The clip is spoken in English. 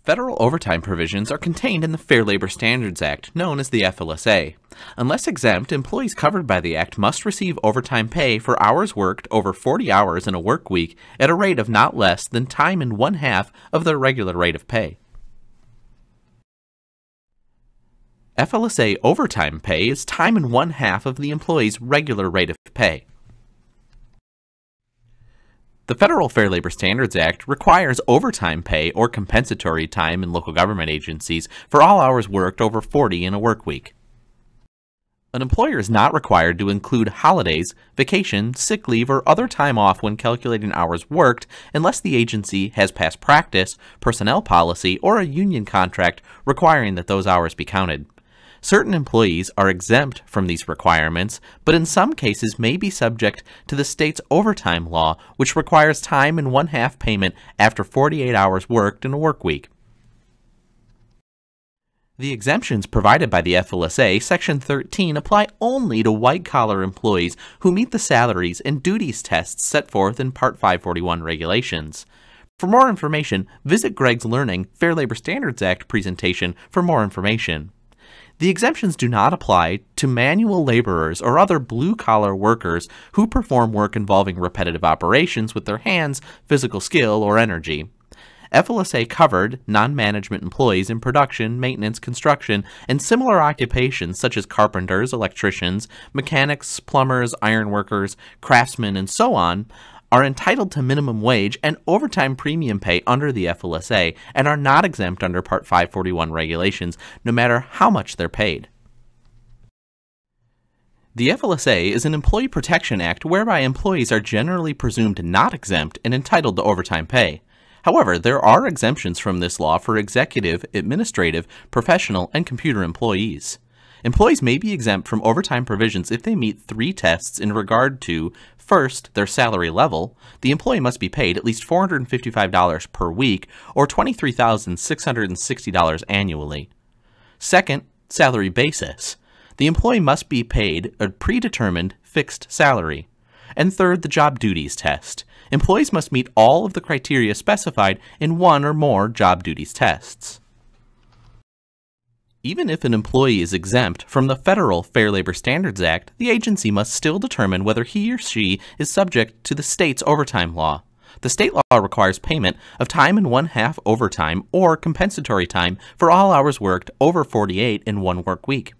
Federal overtime provisions are contained in the Fair Labor Standards Act, known as the FLSA. Unless exempt, employees covered by the Act must receive overtime pay for hours worked over 40 hours in a work week at a rate of not less than time and 1/2 of their regular rate of pay. FLSA overtime pay is time and 1/2 of the employee's regular rate of pay. The Federal Fair Labor Standards Act requires overtime pay or compensatory time in local government agencies for all hours worked over 40 in a work week. An employer is not required to include holidays, vacation, sick leave, or other time off when calculating hours worked unless the agency has past practice, personnel policy, or a union contract requiring that those hours be counted. Certain employees are exempt from these requirements, but in some cases may be subject to the state's overtime law, which requires time and 1/2 payment after 48 hours worked in a work week. The exemptions provided by the FLSA, Section 13, apply only to white-collar employees who meet the salaries and duties tests set forth in Part 541 regulations. For more information, visit Greg's Learning Fair Labor Standards Act presentation for more information. The exemptions do not apply to manual laborers or other blue-collar workers who perform work involving repetitive operations with their hands, physical skill, or energy. FLSA covered non-management employees in production, maintenance, construction, and similar occupations such as carpenters, electricians, mechanics, plumbers, ironworkers, craftsmen, and so on, are entitled to minimum wage and overtime premium pay under the FLSA and are not exempt under Part 541 regulations, no matter how much they're paid. The FLSA is an employee protection act whereby employees are generally presumed not exempt and entitled to overtime pay. However, there are exemptions from this law for executive, administrative, professional, and computer employees. Employees may be exempt from overtime provisions if they meet 3 tests in regard to: first, their salary level. The employee must be paid at least $455 per week or $23,660 annually. Second, salary basis. The employee must be paid a predetermined fixed salary. And third, the job duties test. Employees must meet all of the criteria specified in one or more job duties tests. Even if an employee is exempt from the Federal Fair Labor Standards Act, the agency must still determine whether he or she is subject to the state's overtime law. The state law requires payment of time and 1/2 overtime or compensatory time for all hours worked over 48 in one work week.